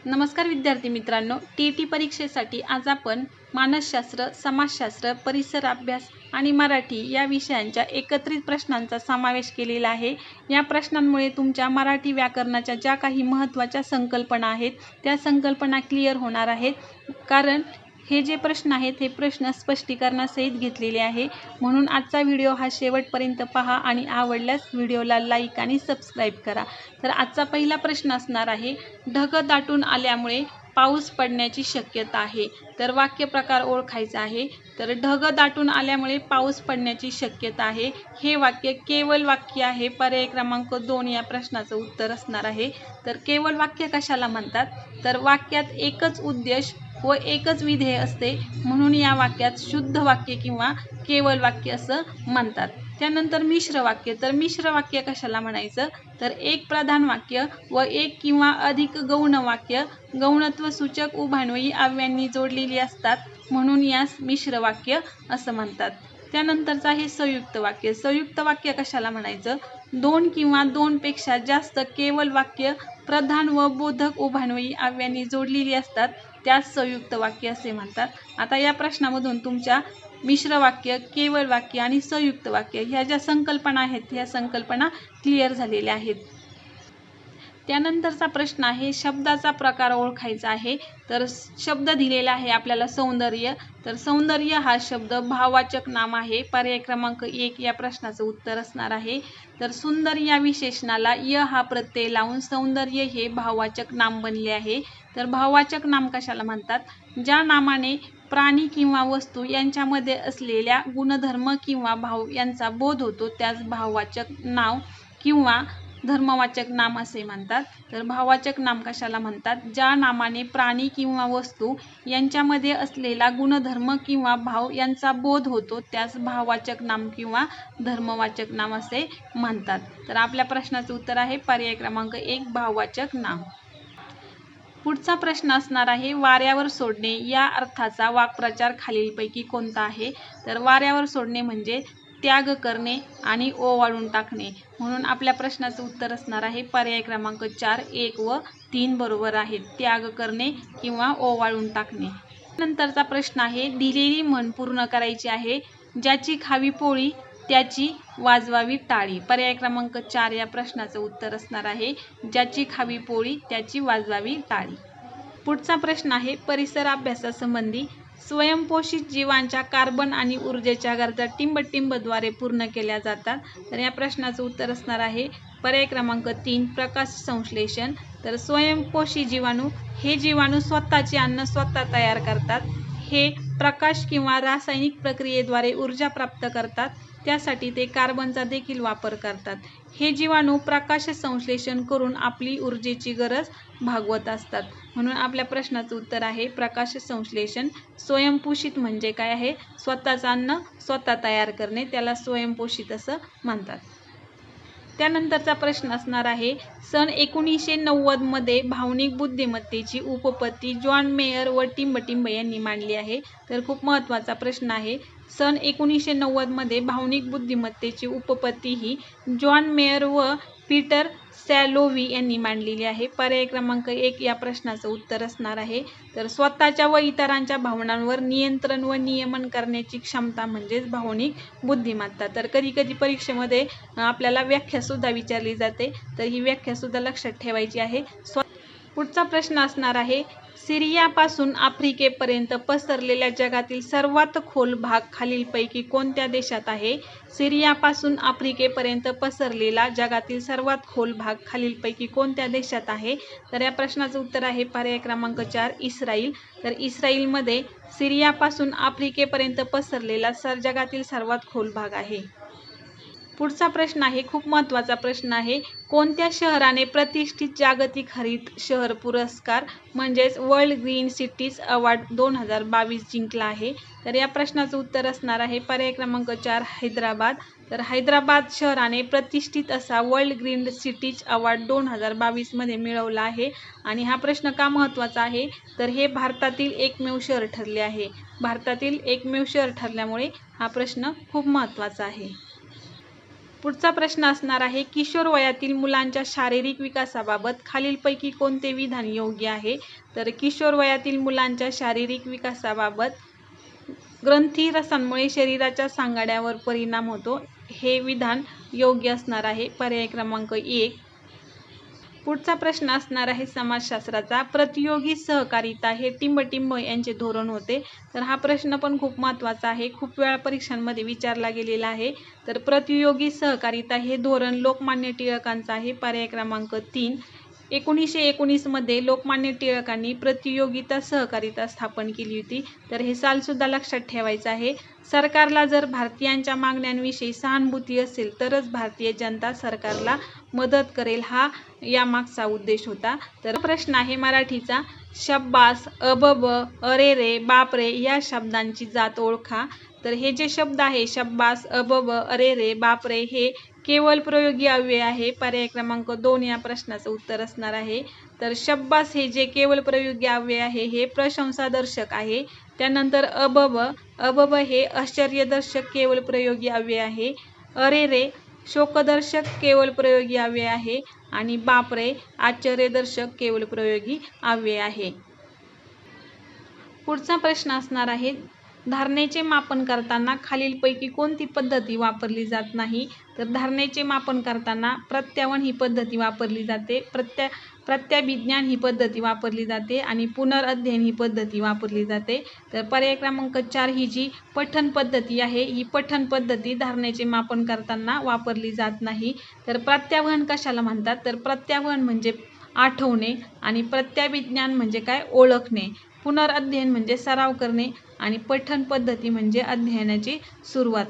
नमस्कार विद्यार्थी मित्रांनो, टी परीक्षेसाठी आज आपण मानसशास्त्र, समाजशास्त्र, परिसर अभ्यास आणि मराठी या विषयांच्या एकत्रित प्रश्नांचा समावेश केलेला आहे। या प्रश्नांमुळे तुमच्या मराठी व्याकरणाच्या ज्या काही महत्त्वाच्या संकल्पना आहेत त्या संकल्पना क्लिअर होणार आहेत। कारण हे जे प्रश्न आहेत हे प्रश्न स्पष्टीकरणासहित घेतलेले आहे। म्हणून आजचा व्हिडिओ हा शेवटपर्यंत पहा आणि आवडल्यास व्हिडिओला लाईक आणि सबस्क्राईब करा। तर आजचा पहिला प्रश्न असणार आहे, ढग दाटून आल्यामुळे पाऊस पडण्याची शक्यता आहे। तर वाक्य प्रकार ओळखायचा आहे। तर ढग दाटून आल्यामुळे पाऊस पडण्याची शक्यता आहे हे वाक्य केवल वाक्य आहे। पर्याय क्रमांक 2 या प्रश्नाचं उत्तर असणार आहे। तर केवल वाक्य कशाला म्हणतात? तर वाक्यात एकच उद्देश व एकच विधेय असते, म्हणून या वाक्यात शुद्ध वाक्य किंवा केवल वाक्य असं म्हणतात। त्यानंतर मिश्र वाक्य। तर मिश्र वाक्य कशाला म्हणायचं? तर एक प्रधान वाक्य व एक किंवा अधिक गौण वाक्य गौणत्व सूचक उभयन्वयी अव्ययांनी जोडलेली असतात, म्हणून यास मिश्र वाक्य असं म्हणतात। त्यानंतरचं आहे संयुक्त वाक्य। संयुक्त वाक्य कशाला म्हणायचं? दोन किंवा दोनपेक्षा जास्त केवल वाक्य प्रधान व बोधक उभयन्वयी अव्ययांनी जोडलेली असतात, त्यास संयुक्त वाक्य असे म्हणतात। आता या प्रश्नामधून तुमच्या मिश्र वाक्य, केवल वाक्य आणि संयुक्त वाक्य ह्या ज्या संकल्पना आहेत ह्या संकल्पना क्लिअर झालेल्या आहेत। त्यानंतरचा प्रश्न आहे, शब्दाचा प्रकार ओळखायचा आहे। तर शब्द दिलेला आहे आपल्याला सौंदर्य। तर सौंदर्य हा शब्द भाववाचक नाम आहे। पर्याय क्रमांक 1 या प्रश्नाचं उत्तर असणार आहे। तर सुंदर या विशेषणाला य हा प्रत्यय लावून सौंदर्य हे भाववाचक नाम बनले आहे। तर भाववाचक नाम कशाला म्हणतात? ज्या नामाने प्राणी किंवा वस्तू यांच्यामध्ये असलेल्या गुणधर्म किंवा भाव यांचा बोध होतो त्यास भाववाचक नाव किंवा धर्मवाचक नाम असे म्हणतात। तर भाववाचक नाम कशाला म्हणतात? ज्या नामाने प्राणी किंवा वस्तू यांच्यामध्ये असलेला गुणधर्म किंवा भाव यांचा बोध होतो त्यास भाववाचक नाम किंवा धर्मवाचक नाम असे म्हणतात। तर आपल्या प्रश्नाचं उत्तर आहे पर्याय क्रमांक 1 भाववाचक नाम। पुढचा प्रश्न असणार आहे, वाऱ्यावर सोडणे या अर्थाचा वाक्प्रचार खालीलपैकी कोणता आहे? तर वाऱ्यावर सोडणे म्हणजे त्याग करणे आणि ओवाळून टाकणे, म्हणून आपल्या प्रश्नाचं उत्तर असणार आहे पर्याय क्रमांक 4 1 व 3 बरोबर आहे। त्याग करणे किंवा ओवाळून टाकणे। नंतरचा प्रश्न आहे, दिलेली म्हण पूर्ण करायची आहे। ज्याची खावी पोळी त्याची वाजवावी टाळी। पर्याय क्रमांक 4 या प्रश्नाचं उत्तर असणार आहे, ज्याची खावी पोळी त्याची वाजवावी टाळी। पुढचा प्रश्न आहे, परिसर अभ्यासासंबंधी स्वयंपोषित जीवांच्या कार्बन आणि ऊर्जेच्या गरजा टिंब-टिंबद्वारे पूर्ण केल्या जातात। तर या प्रश्नाचं उत्तर असणार आहे पर्याय क्रमांक 3 प्रकाश संश्लेषण। तर स्वयंपोषी जीवाणू हे जीवाणू स्वतःचे अन्न स्वतः तयार करतात। हे प्रकाश किंवा रासायनिक प्रक्रियेद्वारे ऊर्जा प्राप्त करतात, त्यासाठी ते कार्बनचा देखील वापर करतात। हे जीवाणू प्रकाश संश्लेषण करून आपली ऊर्जेची गरज भागवत असतात, म्हणून आपल्या प्रश्नाचं उत्तर आहे प्रकाश संश्लेषण। स्वयंपोषित म्हणजे काय आहे? स्वतःचं अन्न स्वतः तयार करणे, त्याला स्वयंपोषित असं म्हणतात। त्यानंतरचा प्रश्न असणार आहे, सन 1990 मध्ये भावनिक बुद्धिमत्तेची उपपत्ती जॉन मेयर व टिंब-टिंब यांनी मांडली आहे। तर खूप महत्त्वाचा प्रश्न आहे। सन 1990 मध्ये भावनिक बुद्धिमत्तेची उपपत्ती ही जॉन मेयर व पीटर सॅलोव्ही यांनी मांडलेली आहे। पर्याय क्रमांक 1 या प्रश्नाचं उत्तर असणार आहे। तर स्वतःच्या व इतरांच्या भावनांवर नियंत्रण व नियमन करण्याची क्षमता म्हणजेच भावनिक बुद्धिमत्ता। तर कधी कधी परीक्षेमध्ये आपल्याला व्याख्या सुद्धा विचारली जाते, तर ही व्याख्या सुद्धा लक्षात ठेवायची आहे। पुढचा प्रश्न असणार आहे, सिरियापासून आफ्रिकेपर्यंत पसरलेल्या जगातील सर्वात खोल भाग खालीलपैकी कोणत्या देशात आहे? सिरियापासून आफ्रिकेपर्यंत पसरलेला जगातील सर्वात खोल भाग खालीलपैकी कोणत्या देशात आहे? तर या प्रश्नाचं उत्तर आहे पर्याय क्रमांक 4 इस्राईल। तर इस्राईलमध्ये सिरियापासून आफ्रिकेपर्यंत पसरलेला जगातील सर्वात खोल भाग आहे। पुढचा प्रश्न आहे, खूप महत्त्वाचा प्रश्न आहे, कोणत्या शहराने प्रतिष्ठित जागतिक हरित शहर पुरस्कार म्हणजेच वर्ल्ड ग्रीन सिटीज अवॉर्ड 2022 जिंकला आहे? तर या प्रश्नाचं उत्तर असणार आहे पर्याय क्रमांक 4 हैदराबाद। तर हैदराबाद शहराने प्रतिष्ठित असा वर्ल्ड ग्रीन सिटीज अवॉर्ड 2022 मध्ये मिळवला आहे। आणि हा प्रश्न का महत्त्वाचा आहे? तर हे भारतातील एकमेव शहर ठरले आहे। भारतातील एकमेव शहर ठरल्यामुळे हा प्रश्न खूप महत्त्वाचा आहे। पुढचा प्रश्न असणार आहे, किशोर वयातील मुलांच्या शारीरिक विकासाबाबत खालीलपैकी कोणते विधान योग्य आहे? तर किशोर वयातील मुलांच्या शारीरिक विकासाबाबत ग्रंथी रसांमुळे शरीराच्या सांगाड्यावर परिणाम होतो, हे विधान योग्य असणार आहे. पर्याय क्रमांक 1. पुढचा प्रश्न असणार आहे समाजशास्त्राचा, प्रतियोगी सहकारिता हे टिंब यांचे धोरण होते. तर हा प्रश्न पण खूप महत्त्वाचा आहे, खूप वेळा परीक्षांमध्ये विचारला गेलेला आहे. तर प्रतियोगी सहकारिता हे धोरण लोकमान्य टिळकांचं आहे. पर्याय क्रमांक 3. 1919 मध्ये लोकमान्य टिळकांनी प्रतियोगिता सहकारिता स्थापन केली होती. तर हे साल सुद्धा लक्षात ठेवायचं आहे. सरकारला जर भारतीयांच्या मागण्यांविषयी सहानुभूती असेल तरच भारतीय जनता सरकारला मदत करेल, हा यामागचा उद्देश होता. तर प्रश्न आहे मराठीचा, शब्बास, अबब, अरेरे, बापरे या शब्दांची जात ओळखा. तर हे जे शब्द आहे शब्बास, अबब, अरेरे, बापरे हे केवळ प्रयोगी अव्यय आहे. पर्याय क्रमांक 2 या प्रश्नाचं उत्तर असणार आहे. तर शब्बास हे जे केवळ प्रयोगी अव्यय आहे हे प्रशंसादर्शक आहे. त्यानंतर अबब, अबब हे आश्चर्यदर्शक केवळ प्रयोगी अव्यय आहे. अरेरे शोकदर्शक केवळ प्रयोगी अव्यय आहे आणि बापरे आश्चर्यदर्शक केवळ प्रयोगी अव्यय आहे. पुढचा प्रश्न असणार आहे, धारणेचे मापन करताना खालीलपैकी कोणती पद्धती वापरली जात नाही? तर धारणेचे मापन करताना प्रत्यावन ही पद्धती वापरली जाते, प्रत्याभिज्ञान ही पद्धती वापरली जाते आणि पुनर्अध्ययन ही पद्धती वापरली जाते. तर पर्याय क्रमांक 4 ही जी पठन पद्धती आहे ही पठन पद्धती धारणेचे मापन करताना वापरली जात नाही. तर प्रत्यावहन कशाला म्हणतात? तर प्रत्यावहन म्हणजे आठवणे आणि प्रत्याभिज्ञान म्हणजे काय? ओळखणे. पुनर्अध्ययन म्हणजे सराव करणे आणि पठन पद्धती म्हणजे अध्ययनाची सुरुवात.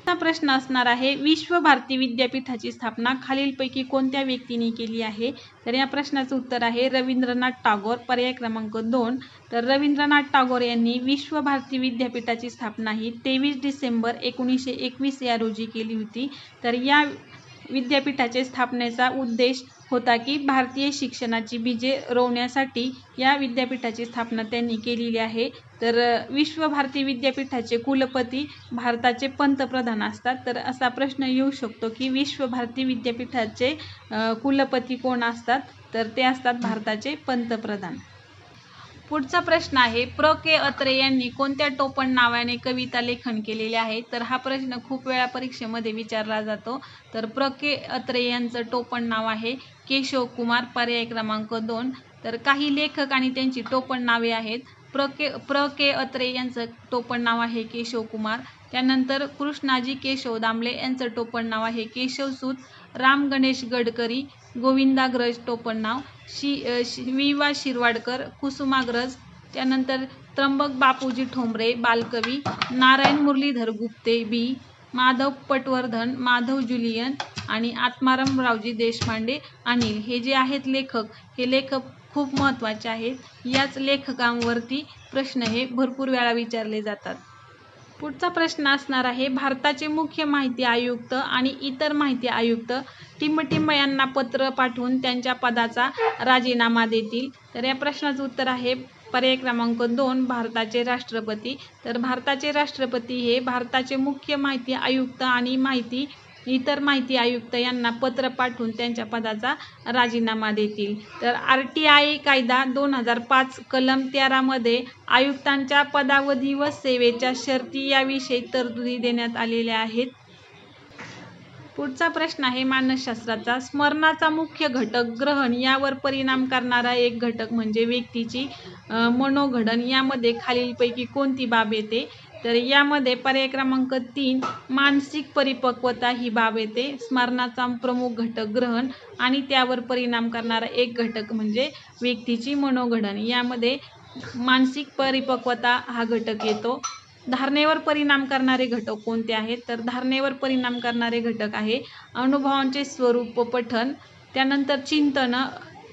हा प्रश्न असणार आहे, विश्व भारती विद्यापीठाची स्थापना खालीलपैकी कोणत्या व्यक्तीने केली आहे? तर या प्रश्नाचं उत्तर आहे रवींद्रनाथ टागोर. पर्याय क्रमांक 2. तर रवींद्रनाथ टागोर यांनी विश्व भारती विद्यापीठाची स्थापना ही 23 डिसेंबर 1921 या रोजी केली होती. तर या विद्यापीठाच्या स्थापनेचा उद्देश होता की भारतीय शिक्षणाची बीजे रोवण्यासाठी या विद्यापीठाची स्थापना त्यांनी केलेली आहे. तर विश्व भारती विद्यापीठाचे कुलपती भारताचे पंतप्रधान असतात. तर असा प्रश्न येऊ शकतो की विश्व भारती विद्यापीठाचे कुलपती कोण असतात? तर ते असतात भारताचे पंतप्रधान. पुढचा प्रश्न आहे, प्र के अत्रे यांनी कोणत्या टोपण नावाने कविता लेखन केलेले आहे? तर हा प्रश्न खूप वेळा परीक्षेमध्ये विचारला जातो. तर प्र के अत्रे यांचं टोपण नाव आहे केशव कुमार. पर्याय क्रमांक 2. तर काही लेखक आणि त्यांची टोपण नावे आहेत. प्र के अत्रे यांचं टोपण नाव आहे केशव कुमार. त्यानंतर कृष्णाजी केशव दामले यांचं टोपण नाव आहे केशवसूत. राम गणेश गडकरी गोविंदाग्रज टोपण नाव. वि वा शिरवाडकर कुसुमाग्रज. त्यानंतर त्र्यंबक बापूजी ठोंबरे बालकवी. नारायण मुरलीधर गुप्ते बी. माधव पटवर्धन माधव जुलियन आणि आत्माराम रावजी देशपांडे अनिल. हे जे आहेत लेखक, हे लेखक खूप महत्त्वाचे आहेत. याच लेखकांवरती प्रश्न हे भरपूर वेळा विचारले जातात. पुढचा प्रश्न असणार आहे, भारताचे मुख्य माहिती आयुक्त आणि इतर माहिती आयुक्त टिंब यांना पत्र पाठवून त्यांच्या पदाचा राजीनामा देतील. तर या प्रश्नाचं उत्तर आहे पर्याय क्रमांक 2 भारताचे राष्ट्रपती. तर भारताचे राष्ट्रपती हे भारताचे मुख्य माहिती आयुक्त आणि इतर माहिती आयुक्त यांना पत्र पाठवून त्यांच्या पदाचा राजीनामा देतील. तर RTI कायदा 2005 कलम 13 मध्ये आयुक्तांच्या पदावधी व सेवेच्या शर्ती याविषयी तरतुदी देण्यात आलेल्या आहेत. पुढचा प्रश्न आहे मानसशास्त्राचा, स्मरणाचा मुख्य घटक ग्रहण यावर परिणाम करणारा एक घटक म्हणजे व्यक्तीची मनोघडण. यामध्ये खालीलपैकी कोणती बाब येते? तर यामध्ये पर्याय क्रमांक 3 मानसिक परिपक्वता ही बाब येते. स्मरणाचा प्रमुख घटक ग्रहण आणि त्यावर परिणाम करणारा एक घटक म्हणजे व्यक्तीची मनोघडण. यामध्ये मानसिक परिपक्वता हा घटक येतो. धारणेवर परिणाम करणारे घटक कोणते आहेत? तर धारणेवर परिणाम करणारे घटक आहे अनुभवांचे स्वरूप पठन, त्यानंतर चिंतन,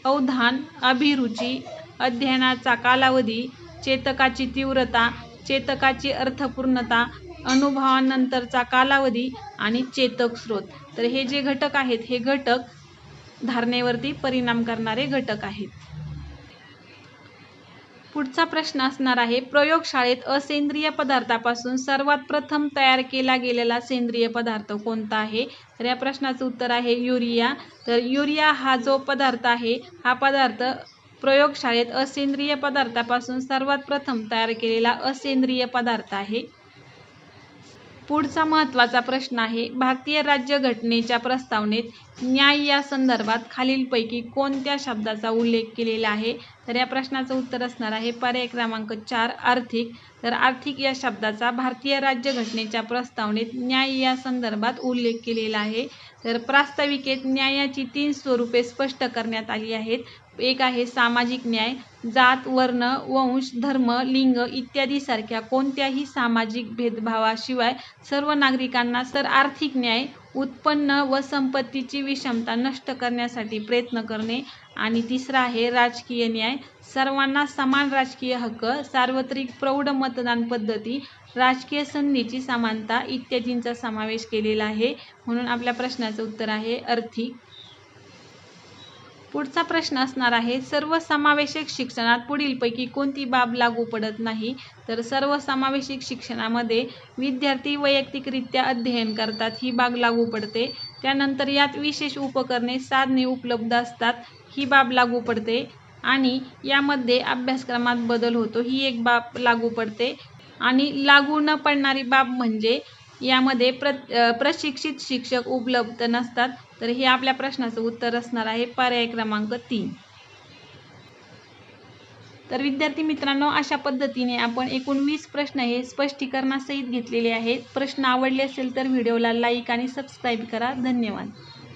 अवधान, अभिरुची, अध्ययनाचा कालावधी, चेतकाची तीव्रता, चेतकाची अर्थपूर्णता, अनुभवानंतरचा कालावधी आणि चेतक स्रोत. तर हे जे घटक आहेत हे घटक धारणेवरती परिणाम करणारे घटक आहेत. पुढचा प्रश्न असणार आहे, प्रयोगशाळेत असेंद्रिय पदार्थापासून सर्वात प्रथम तयार केला गेलेला सेंद्रिय पदार्थ कोणता आहे? तर या प्रश्नाचं उत्तर आहे युरिया. तर युरिया हा जो पदार्थ आहे, हा पदार्थ प्रयोगशाळेत असेंद्रिय पदार्थापासून सर्वात प्रथम तयार केलेला असेंद्रिय पदार्थ आहे. पुढचा महत्त्वाचा प्रश्न आहे, भारतीय राज्यघटनेच्या प्रस्तावनेत न्याय या संदर्भात खालीलपैकी कोणत्या शब्दाचा उल्लेख केलेला आहे? तर या प्रश्नाचं उत्तर असणार आहे पर्याय क्रमांक 4 आर्थिक. तर आर्थिक या शब्दाचा भारतीय राज्यघटनेच्या प्रस्तावनेत न्याय या संदर्भात उल्लेख केलेला आहे. तर प्रास्ताविकेत न्यायाची 3 स्वरूपे स्पष्ट करण्यात आली आहेत. एक आहे सामाजिक न्याय, जात, वर्ण, वंश, धर्म, लिंग इत्यादी सारख्या कोणत्याही सामाजिक भेदभावाशिवाय सर्व नागरिकांना आर्थिक न्याय, उत्पन्न व संपत्तीची विषमता नष्ट करण्यासाठी प्रयत्न करणे. आणि तिसरा आहे राजकीय न्याय, सर्वांना समान राजकीय हक्क, सार्वत्रिक प्रौढ मतदान पद्धती, राजकीय संधीची समानता इत्यादींचा समावेश केलेला आहे. म्हणून आपल्या प्रश्नाचं उत्तर आहे आर्थिक. पुढचा प्रश्न असणार आहे, सर्वसमावेशक शिक्षणात पुढीलपैकी कोणती बाब लागू पडत नाही? तर सर्वसमावेशक शिक्षणामध्ये विद्यार्थी वैयक्तिकरित्या अध्ययन करतात ही बाब लागू पडते. त्यानंतर यात विशेष उपकरणे, साधने उपलब्ध असतात ही बाब लागू पडते. आणि यामध्ये अभ्यासक्रमात बदल होतो ही एक बाब लागू पडते. आणि लागू न पडणारी बाब म्हणजे यामध्ये प्रशिक्षित शिक्षक उपलब्ध नसतात. तर हे आपल्या प्रश्नाचं उत्तर असणार आहे पर्याय क्रमांक 3. तर विद्यार्थी मित्रांनो, अशा पद्धतीने आपण एकूण 20 प्रश्न हे स्पष्टीकरणासहित घेतलेले आहेत. प्रश्न आवडले असेल तर व्हिडिओला लाईक आणि सबस्क्राईब करा. धन्यवाद.